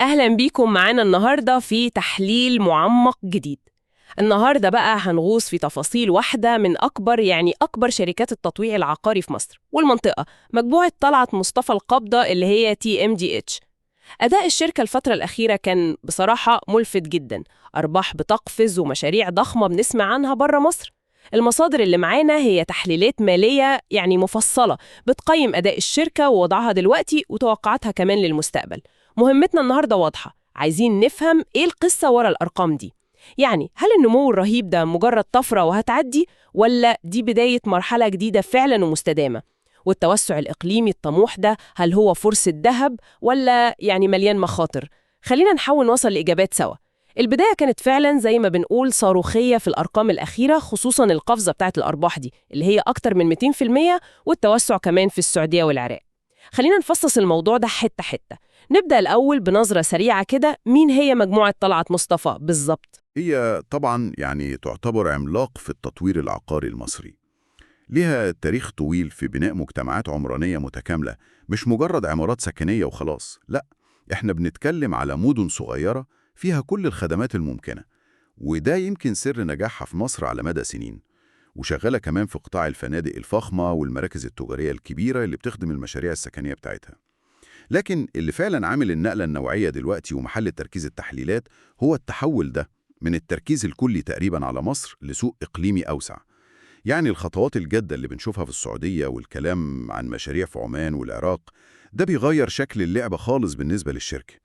أهلا بيكم معانا النهاردة في تحليل معمق جديد. النهاردة بقى هنغوص في تفاصيل واحدة من أكبر شركات التطويع العقاري في مصر والمنطقة، مجموعة طلعت مصطفى القابضة اللي هي TMGH. أداء الشركة الفترة الأخيرة كان بصراحة ملفت جدا، أرباح بتقفز ومشاريع ضخمة بنسمع عنها بره مصر. المصادر اللي معانا هي تحليلات مالية مفصلة بتقيم أداء الشركة ووضعها دلوقتي وتوقعاتها كمان للمستقبل. مهمتنا النهاردة واضحة، عايزين نفهم إيه القصة ورا الأرقام دي. هل النمو الرهيب ده مجرد طفرة وهتعدي، ولا دي بداية مرحلة جديدة فعلا ومستدامة؟ والتوسع الإقليمي الطموح ده هل هو فرصة ذهب، ولا مليان مخاطر؟ خلينا نحاول نوصل لإجابات سوا. البداية كانت فعلا زي ما بنقول صاروخية في الأرقام الأخيرة، خصوصا القفزة بتاعت الأرباح دي اللي هي أكتر من 200%، والتوسع كمان في السعودية والعراق. خلينا نفصص الموضوع ده حتة حتة. نبدأ الأول بنظرة سريعة كده، مين هي مجموعة طلعت مصطفى بالظبط؟ هي طبعا تعتبر عملاق في التطوير العقاري المصري. ليها تاريخ طويل في بناء مجتمعات عمرانية متكاملة، مش مجرد عمارات سكنية وخلاص، لا، احنا بنتكلم على مدن صغيرة فيها كل الخدمات الممكنة، وده يمكن سر نجاحها في مصر على مدى سنين. وشغالة كمان في قطاع الفنادق الفخمة والمراكز التجارية الكبيرة اللي بتخدم المشاريع السكنية بتاعتها. لكن اللي فعلا عامل النقلة النوعية دلوقتي ومحل تركيز التحليلات هو التحول ده من التركيز الكلي تقريبا على مصر لسوق إقليمي أوسع. الخطوات الجادة اللي بنشوفها في السعودية والكلام عن مشاريع في عمان والعراق، ده بيغير شكل اللعبة خالص بالنسبة للشركة.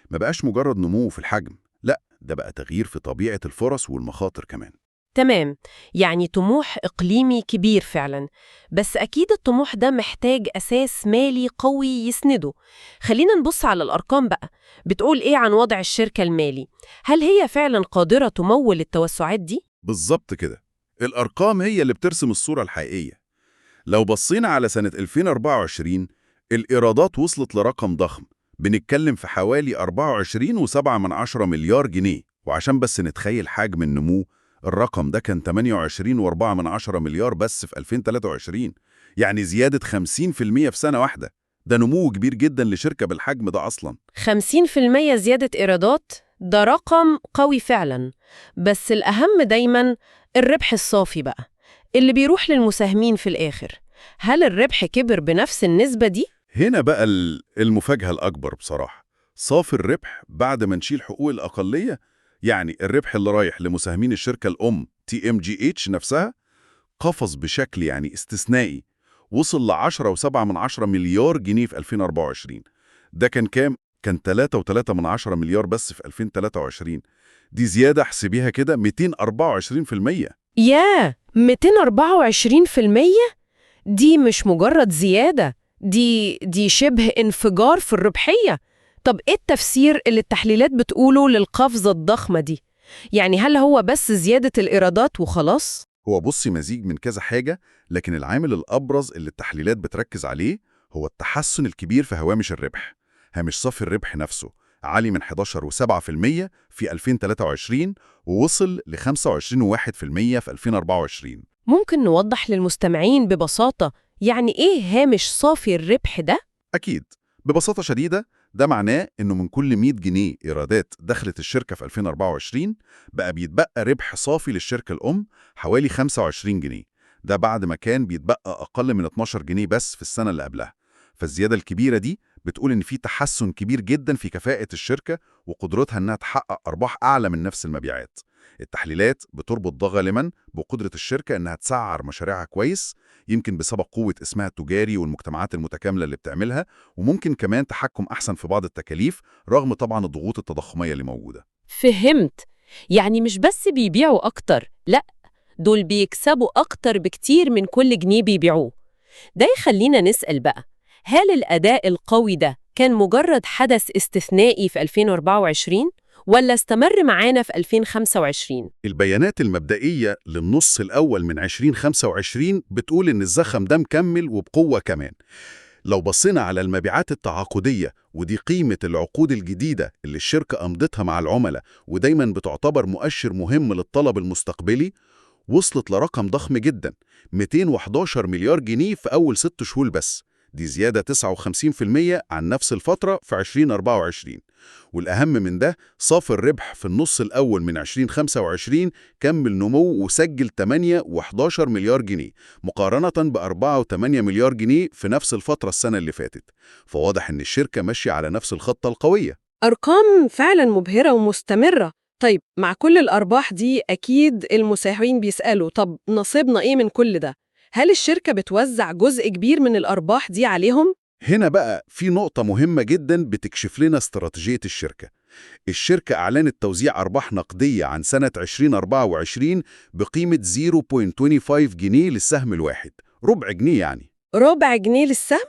ما بقاش مجرد نمو في الحجم، لا، ده بقى تغيير في طبيعة الفرص والمخاطر كمان. تمام، طموح إقليمي كبير فعلا، بس أكيد الطموح ده محتاج أساس مالي قوي يسنده. خلينا نبص على الأرقام بقى، بتقول إيه عن وضع الشركة المالي؟ هل هي فعلا قادرة تمول التوسعات دي؟ بالظبط كده، الأرقام هي اللي بترسم الصورة الحقيقية. لو بصينا على سنة 2024، الإيرادات وصلت لرقم ضخم، بنتكلم في حوالي 24.7 مليار جنيه. وعشان بس نتخيل حجم النمو، الرقم ده كان 28.4 مليار بس في 2023، يعني زيادة 50% في سنة واحدة. ده نمو كبير جدا لشركة بالحجم ده أصلا. 50% زيادة إيرادات، ده رقم قوي فعلا. بس الأهم دايما الربح الصافي بقى، اللي بيروح للمساهمين في الآخر. هل الربح كبر بنفس النسبة دي؟ هنا بقى المفاجأة الأكبر بصراحة. صافي الربح بعد ما نشيل حقوق الأقلية، يعني الربح اللي رايح لمساهمين الشركة الأم TMGH نفسها، قفز بشكل استثنائي، وصل ل10.7 مليار جنيه في 2024. ده كان كام؟ كان 3.3 مليار بس في 2023. دي زيادة احسبيها كده 224%. ياه، 224%! دي مش مجرد زيادة، دي شبه انفجار في الربحية. طب إيه التفسير اللي التحليلات بتقوله للقفزة الضخمة دي؟ هل هو بس زيادة الإيرادات وخلاص؟ هو بصي مزيج من كذا حاجة، لكن العامل الأبرز اللي التحليلات بتركز عليه هو التحسن الكبير في هوامش الربح. هامش صافي الربح نفسه عالي من 11.7% في 2023 ووصل ل 25.1% في 2024. ممكن نوضح للمستمعين ببساطة إيه هامش صافي الربح ده؟ أكيد، ببساطة شديدة، ده معناه إنه من كل 100 جنيه إيرادات دخلت الشركة في 2024، بقى بيتبقى ربح صافي للشركة الأم حوالي 25 جنيه. ده بعد ما كان بيتبقى أقل من 12 جنيه بس في السنة اللي قبلها. فالزيادة الكبيرة دي بتقول إن في تحسن كبير جدا في كفاءة الشركة وقدرتها إنها تحقق أرباح أعلى من نفس المبيعات. التحليلات بتربط ده غالبا بقدرة الشركة إنها تسعر مشاريعها كويس، يمكن بسبب قوة اسمها التجاري والمجتمعات المتكاملة اللي بتعملها، وممكن كمان تحكم أحسن في بعض التكاليف رغم طبعا الضغوط التضخمية اللي موجودة. فهمت، مش بس بيبيعوا أكتر، لأ، دول بيكسبوا أكتر بكتير من كل جنيه بيبيعوه. ده يخلينا نسأل بقى، هل الأداء القوي ده كان مجرد حدث استثنائي في 2024 ولا استمر معانا في 2025؟ البيانات المبدئية للنص الأول من 2025 بتقول إن الزخم ده مكمل وبقوة كمان. لو بصينا على المبيعات التعاقدية، ودي قيمة العقود الجديدة اللي الشركة أمضتها مع العملاء ودايما بتعتبر مؤشر مهم للطلب المستقبلي، وصلت لرقم ضخم جدا، 211 مليار جنيه في أول 6 شهور بس. دي زيادة 59% عن نفس الفترة في 2024. والأهم من ده صافي الربح في النص الأول من 2025 كمل نمو وسجل 8 و11 مليار جنيه مقارنة ب 4 و8 مليار جنيه في نفس الفترة السنة اللي فاتت. فواضح إن الشركة ماشية على نفس الخطة القوية. أرقام فعلا مبهرة ومستمرة. طيب مع كل الأرباح دي أكيد المساهمين بيسألوا طب نصيبنا إيه من كل ده؟ هل الشركة بتوزع جزء كبير من الأرباح دي عليهم؟ هنا بقى في نقطة مهمة جدا بتكشف لنا استراتيجية الشركة. الشركة أعلنت توزيع أرباح نقدية عن سنة 2024 بقيمة 0.25 جنيه للسهم الواحد، ربع جنيه يعني. ربع جنيه للسهم؟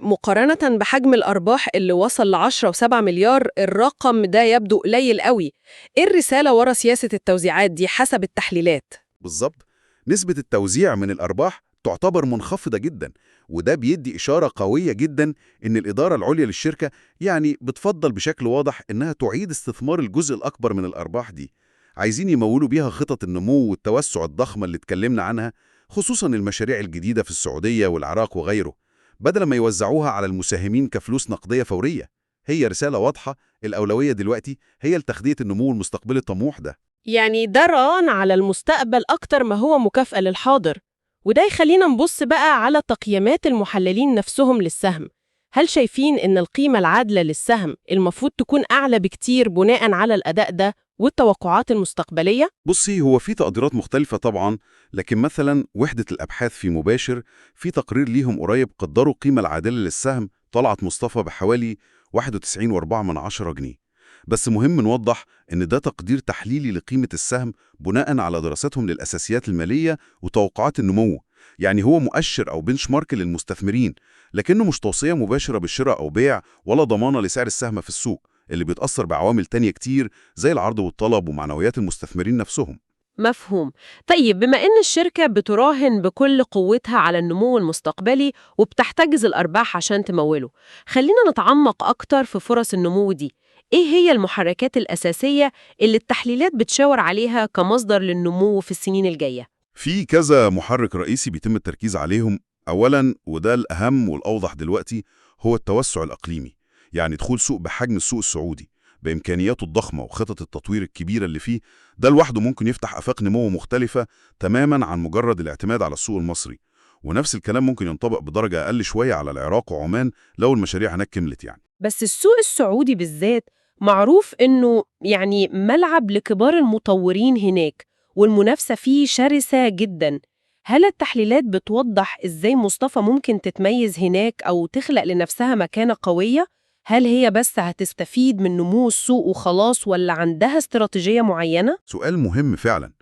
مقارنة بحجم الأرباح اللي وصل ل10.7 مليار، الرقم ده يبدو قليل قوي. إيه الرسالة ورا سياسة التوزيعات دي حسب التحليلات؟ بالظبط، نسبة التوزيع من الأرباح تعتبر منخفضة جدا، وده بيدي إشارة قوية جدا إن الإدارة العليا للشركة يعني بتفضل بشكل واضح إنها تعيد استثمار الجزء الأكبر من الأرباح دي. عايزين يمولوا بيها خطط النمو والتوسع الضخمة اللي اتكلمنا عنها، خصوصا المشاريع الجديدة في السعودية والعراق وغيره، بدل ما يوزعوها على المساهمين كفلوس نقدية فورية. هي رسالة واضحة، الأولوية دلوقتي هي لتخطيط النمو المستقبلي الطموح ده. يعني ده رهان على المستقبل أكتر ما هو مكافأة للحاضر. وده يخلينا نبص بقى على تقييمات المحللين نفسهم للسهم. هل شايفين إن القيمة العادلة للسهم المفروض تكون أعلى بكتير بناء على الأداء ده والتوقعات المستقبلية؟ بصي، هو في تقديرات مختلفة طبعا، لكن مثلا وحدة الأبحاث في مباشر في تقرير ليهم قريب قدروا القيمة العادلة للسهم طلعت مصطفى بحوالي 91.4 جنيه. بس مهم نوضح إن ده تقدير تحليلي لقيمة السهم بناء على دراستهم للأساسيات المالية وتوقعات النمو، يعني هو مؤشر أو بنش مارك للمستثمرين، لكنه مش توصية مباشرة بالشراء أو بيع ولا ضمانة لسعر السهم في السوق اللي بيتأثر بعوامل تانية كتير زي العرض والطلب ومعنويات المستثمرين نفسهم. مفهوم. طيب بما إن الشركة بتراهن بكل قوتها على النمو المستقبلي وبتحتجز الأرباح عشان تموله، خلينا نتعمق أكتر في فرص النمو دي. إيه هي المحركات الأساسية اللي التحليلات بتشاور عليها كمصدر للنمو في السنين الجاية؟ في كذا محرك رئيسي بيتم التركيز عليهم. أولاً وده الأهم والأوضح دلوقتي هو التوسع الإقليمي، يعني دخول سوق بحجم السوق السعودي بإمكانياته الضخمة وخطط التطوير الكبيرة اللي فيه. ده لوحده ممكن يفتح آفاق نمو مختلفة تماماً عن مجرد الاعتماد على السوق المصري. ونفس الكلام ممكن ينطبق بدرجة أقل شوية على العراق وعمان لو المشاريع هناك كملت يعني. بس السوق السعودي بالذات معروف إنه يعني ملعب لكبار المطورين هناك، والمنافسة فيه شرسة جداً. هل التحليلات بتوضح إزاي مصطفى ممكن تتميز هناك أو تخلق لنفسها مكانة قوية؟ هل هي بس هتستفيد من نمو السوق وخلاص ولا عندها استراتيجية معينة؟ سؤال مهم فعلاً.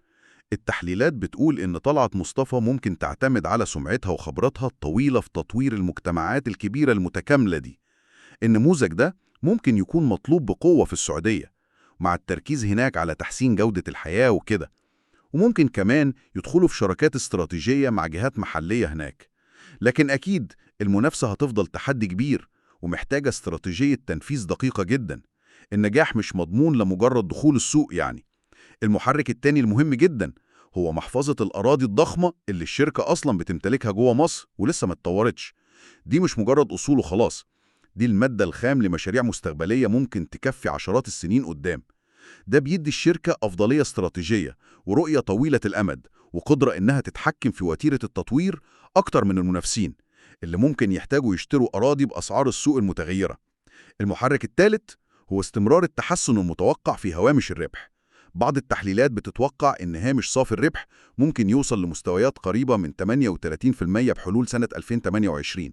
التحليلات بتقول إن طلعت مصطفى ممكن تعتمد على سمعتها وخبراتها الطويلة في تطوير المجتمعات الكبيرة المتكاملة دي. النموذج ده ممكن يكون مطلوب بقوة في السعودية مع التركيز هناك على تحسين جودة الحياة وكده، وممكن كمان يدخلوا في شراكات استراتيجية مع جهات محلية هناك. لكن أكيد المنافسة هتفضل تحدي كبير ومحتاجة استراتيجية تنفيذ دقيقة جدا. النجاح مش مضمون لمجرد دخول السوق يعني. المحرك التاني المهم جدا هو محفظة الأراضي الضخمة اللي الشركة أصلا بتمتلكها جوه مصر ولسه ما اتطورتش. دي مش مجرد أصول وخلاص، دي المادة الخام لمشاريع مستقبلية ممكن تكفي عشرات السنين قدام. ده بيدي الشركة أفضلية استراتيجية ورؤية طويلة الأمد وقدرة إنها تتحكم في وتيرة التطوير أكتر من المنافسين اللي ممكن يحتاجوا يشتروا أراضي بأسعار السوق المتغيرة. المحرك الثالث هو استمرار التحسن المتوقع في هوامش الربح. بعض التحليلات بتتوقع إن هامش صافي الربح ممكن يوصل لمستويات قريبة من 38% بحلول سنة 2028.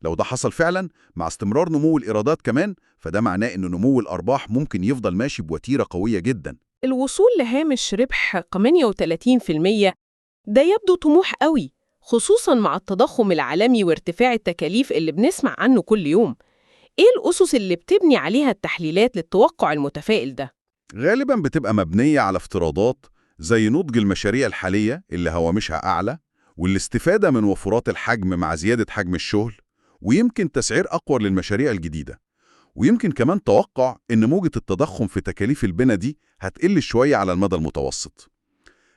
لو ده حصل فعلا مع استمرار نمو الإيرادات كمان، فده معناه إن نمو الأرباح ممكن يفضل ماشي بوتيرة قوية جدا. الوصول لهامش ربح 38% ده يبدو طموح قوي، خصوصاً مع التضخم العالمي وارتفاع التكاليف اللي بنسمع عنه كل يوم. إيه الأسس اللي بتبني عليها التحليلات للتوقع المتفائل ده؟ غالبا بتبقى مبنية على افتراضات زي نضج المشاريع الحالية اللي هوامشها أعلى، والاستفادة من وفرات الحجم مع زيادة حجم الشغل، ويمكن تسعير أقوى للمشاريع الجديدة. ويمكن كمان توقع إن موجة التضخم في تكاليف البناء دي هتقل شوية على المدى المتوسط.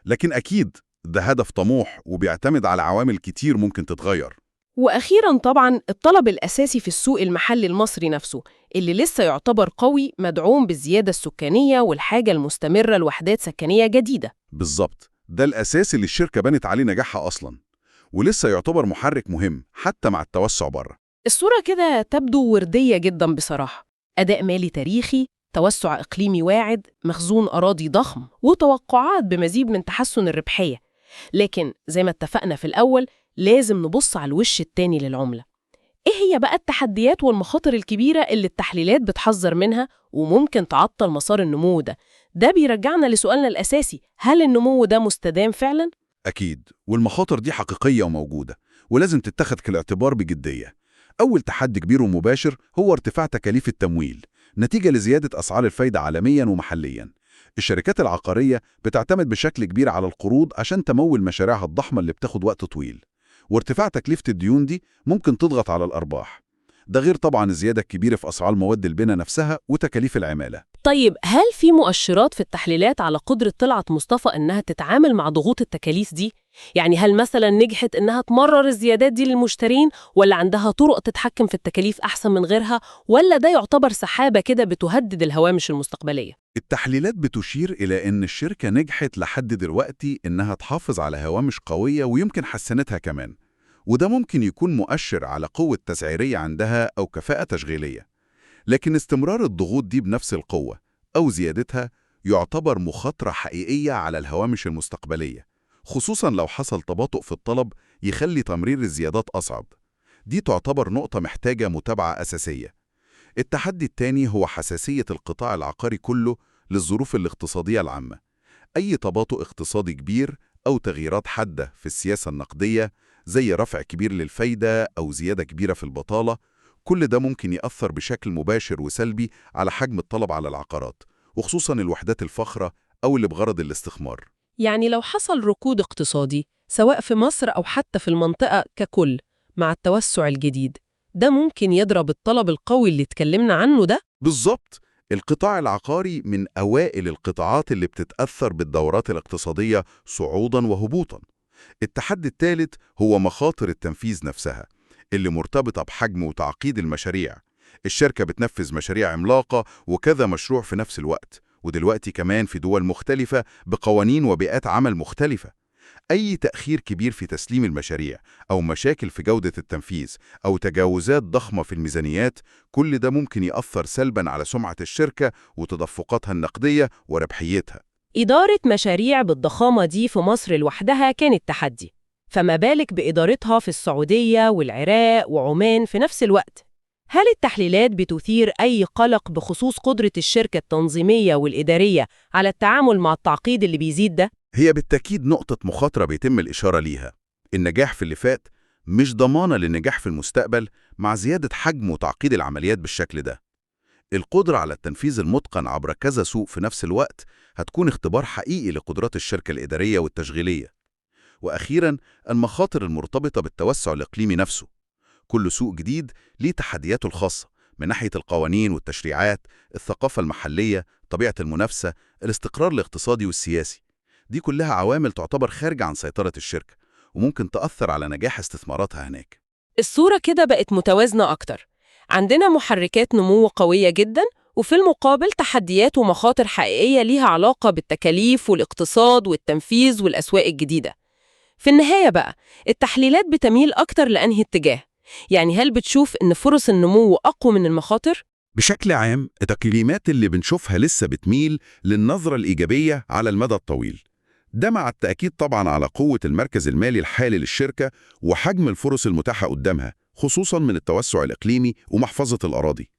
لكن أكيد ده هدف طموح وبيعتمد على عوامل كتير ممكن تتغير. وأخيراً طبعاً الطلب الأساسي في السوق المحلي المصري نفسه اللي لسه يعتبر قوي، مدعوم بالزيادة السكانية والحاجة المستمرة لوحدات سكنية جديدة. بالظبط، ده الأساس اللي الشركة بنت عليه نجاحها أصلاً، ولسه يعتبر محرك مهم حتى مع التوسع بره. الصورة كده تبدو وردية جداً بصراحة، أداء مالي تاريخي، توسع إقليمي واعد، مخزون أراضي ضخم، وتوقعات بمزيد من تحسن الربحية. لكن زي ما اتفقنا في الأول، لازم نبص على الوش التاني للعملة. إيه هي بقى التحديات والمخاطر الكبيرة اللي التحليلات بتحذر منها وممكن تعطل مسار النمو ده؟ ده بيرجعنا لسؤالنا الأساسي، هل النمو ده مستدام فعلاً؟ أكيد، والمخاطر دي حقيقية وموجودة، ولازم تتخذ في الاعتبار بجدية. أول تحدي كبير ومباشر هو ارتفاع تكاليف التمويل نتيجة لزيادة أسعار الفايدة عالمياً ومحلياً. الشركات العقارية بتعتمد بشكل كبير على القروض عشان تمول مشاريعها الضخمة اللي بتاخد وقت طويل، وارتفاع تكلفة الديون دي ممكن تضغط على الأرباح. ده غير طبعاً الزيادة الكبيرة في أسعار مواد البناء نفسها وتكاليف العمالة. طيب هل في مؤشرات في التحليلات على قدرة طلعت مصطفى إنها تتعامل مع ضغوط التكاليف دي؟ يعني هل مثلا نجحت إنها تمرر الزيادات دي للمشترين، ولا عندها طرق تتحكم في التكاليف أحسن من غيرها، ولا ده يعتبر سحابة كده بتهدد الهوامش المستقبلية؟ التحليلات بتشير إلى أن الشركة نجحت لحد دلوقتي إنها تحافظ على هوامش قوية ويمكن حسنتها كمان، وده ممكن يكون مؤشر على قوة تسعيرية عندها أو كفاءة تشغيلية. لكن استمرار الضغوط دي بنفس القوة أو زيادتها يعتبر مخاطرة حقيقية على الهوامش المستقبلية، خصوصاً لو حصل تباطؤ في الطلب يخلي تمرير الزيادات أصعب. دي تعتبر نقطة محتاجة متابعة أساسية. التحدي الثاني هو حساسية القطاع العقاري كله للظروف الاقتصادية العامة. أي تباطؤ اقتصادي كبير أو تغييرات حادة في السياسة النقدية، زي رفع كبير للفايدة أو زيادة كبيرة في البطالة، كل ده ممكن يأثر بشكل مباشر وسلبي على حجم الطلب على العقارات، وخصوصاً الوحدات الفخرة أو اللي بغرض الاستثمار. يعني لو حصل ركود اقتصادي سواء في مصر أو حتى في المنطقة ككل مع التوسع الجديد، ده ممكن يضرب الطلب القوي اللي اتكلمنا عنه ده؟ بالظبط، القطاع العقاري من أوائل القطاعات اللي بتتأثر بالدورات الاقتصادية صعوداً وهبوطاً. التحدي الثالث هو مخاطر التنفيذ نفسها اللي مرتبطة بحجم وتعقيد المشاريع. الشركة بتنفذ مشاريع عملاقة وكذا مشروع في نفس الوقت، ودلوقتي كمان في دول مختلفة بقوانين وبيئات عمل مختلفة. أي تأخير كبير في تسليم المشاريع أو مشاكل في جودة التنفيذ أو تجاوزات ضخمة في الميزانيات، كل ده ممكن يأثر سلباً على سمعة الشركة وتدفقاتها النقدية وربحيتها. إدارة مشاريع بالضخامة دي في مصر لوحدها كانت تحدي، فما بالك بإدارتها في السعودية والعراق وعمان في نفس الوقت؟ هل التحليلات بتثير أي قلق بخصوص قدرة الشركة التنظيمية والإدارية على التعامل مع التعقيد اللي بيزيد ده؟ هي بالتأكيد نقطة مخاطرة بيتم الإشارة ليها. النجاح في اللي فات مش ضمانة للنجاح في المستقبل مع زيادة حجم وتعقيد العمليات بالشكل ده. القدرة على التنفيذ المتقن عبر كذا سوق في نفس الوقت هتكون اختبار حقيقي لقدرات الشركة الإدارية والتشغيلية. وأخيراً، المخاطر المرتبطة بالتوسع الإقليمي نفسه. كل سوق جديد ليه تحدياته الخاصة من ناحية القوانين والتشريعات، الثقافة المحلية، طبيعة المنافسة، الاستقرار الاقتصادي والسياسي. دي كلها عوامل تعتبر خارجة عن سيطرة الشركة وممكن تأثر على نجاح استثماراتها هناك. الصورة كده بقت متوازنة أكتر، عندنا محركات نمو قوية جداً، وفي المقابل تحديات ومخاطر حقيقية ليها علاقة بالتكاليف والاقتصاد والتنفيذ والأسواق الجديدة. في النهاية بقى، التحليلات بتميل أكتر لأنهي اتجاه؟ يعني هل بتشوف إن فرص النمو أقوى من المخاطر؟ بشكل عام، التقييمات اللي بنشوفها لسه بتميل للنظرة الإيجابية على المدى الطويل. ده مع التأكيد طبعاً على قوة المركز المالي الحالي للشركة وحجم الفرص المتاحة قدامها، خصوصاً من التوسع الإقليمي ومحفظة الأراضي.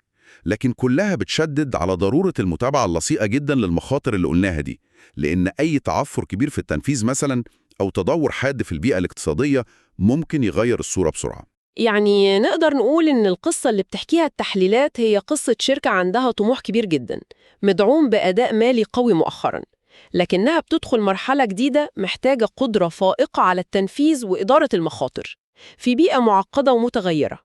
لكن كلها بتشدد على ضرورة المتابعة اللصيقة جداً للمخاطر اللي قلناها دي، لأن أي تعثر كبير في التنفيذ مثلاً أو تدهور حاد في البيئة الاقتصادية ممكن يغير الصورة بسرعة. يعني نقدر نقول إن القصة اللي بتحكيها التحليلات هي قصة شركة عندها طموح كبير جداً، مدعوم بأداء مالي قوي مؤخراً، لكنها بتدخل مرحلة جديدة محتاجة قدرة فائقة على التنفيذ وإدارة المخاطر في بيئة معقدة ومتغيرة.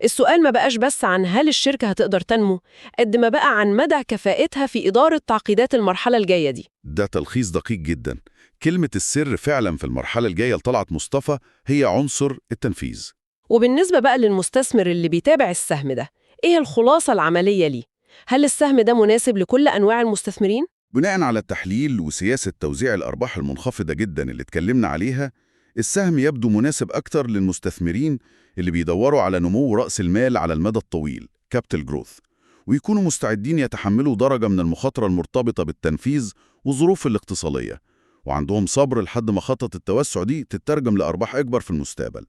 السؤال ما بقاش بس عن هل الشركة هتقدر تنمو، قد ما بقى عن مدى كفاءتها في إدارة تعقيدات المرحلة الجاية دي. ده تلخيص دقيق جدا. كلمة السر فعلا في المرحلة الجاية لطلعت مصطفى هي عنصر التنفيذ. وبالنسبة بقى للمستثمر اللي بيتابع السهم ده، إيه الخلاصة العملية ليه؟ هل السهم ده مناسب لكل أنواع المستثمرين؟ بناء على التحليل وسياسة توزيع الأرباح المنخفضة جداً اللي اتكلمنا عليها، السهم يبدو مناسب أكتر للمستثمرين اللي بيدوروا على نمو رأس المال على المدى الطويل capital growth، ويكونوا مستعدين يتحملوا درجة من المخاطرة المرتبطة بالتنفيذ والظروف الاقتصادية، وعندهم صبر لحد ما خطة التوسع دي تترجم لأرباح أكبر في المستقبل.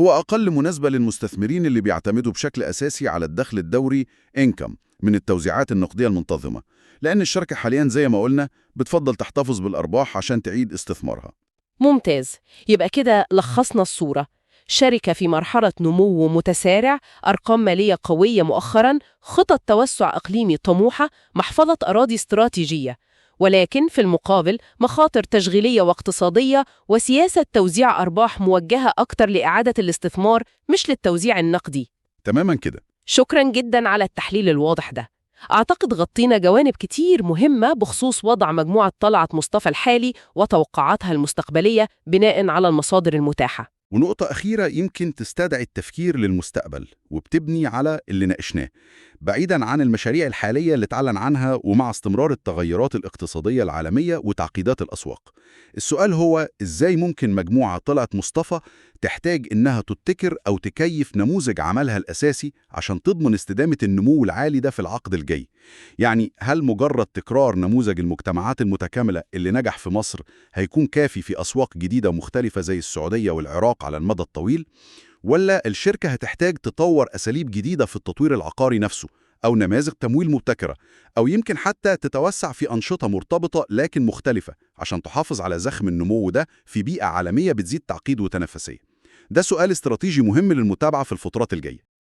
هو أقل مناسبة للمستثمرين اللي بيعتمدوا بشكل أساسي على الدخل الدوري income من التوزيعات النقدية المنتظمة، لأن الشركة حالياً زي ما قلنا بتفضل تحتفظ بالأرباح عشان تعيد استثمارها. ممتاز. يبقى كده لخصنا الصورة: شركة في مرحلة نمو متسارع، أرقام مالية قوية مؤخراً، خطط توسع إقليمي طموحة، محفظة أراضي استراتيجية، ولكن في المقابل مخاطر تشغيلية واقتصادية وسياسة توزيع أرباح موجهة أكتر لإعادة الاستثمار مش للتوزيع النقدي. تماماً كده. شكراً جداً على التحليل الواضح ده. أعتقد غطينا جوانب كتير مهمة بخصوص وضع مجموعة طلعت مصطفى الحالي وتوقعاتها المستقبلية بناء على المصادر المتاحة. ونقطة أخيرة يمكن تستدعي التفكير للمستقبل وبتبني على اللي ناقشناه، بعيداً عن المشاريع الحالية اللي اتعلن عنها ومع استمرار التغيرات الاقتصادية العالمية وتعقيدات الأسواق. السؤال هو إزاي ممكن مجموعة طلعت مصطفى تحتاج إنها تبتكر أو تكيف نموذج عملها الأساسي عشان تضمن استدامة النمو العالي ده في العقد الجاي؟ يعني هل مجرد تكرار نموذج المجتمعات المتكاملة اللي نجح في مصر هيكون كافي في أسواق جديدة مختلفة زي السعودية والعراق على المدى الطويل؟ ولا الشركة هتحتاج تطور أساليب جديدة في التطوير العقاري نفسه، أو نماذج تمويل مبتكرة، أو يمكن حتى تتوسع في أنشطة مرتبطة لكن مختلفة عشان تحافظ على زخم النمو ده في بيئة عالمية بتزيد تعقيد وتنافسية؟ ده سؤال استراتيجي مهم للمتابعة في الفترات الجاية.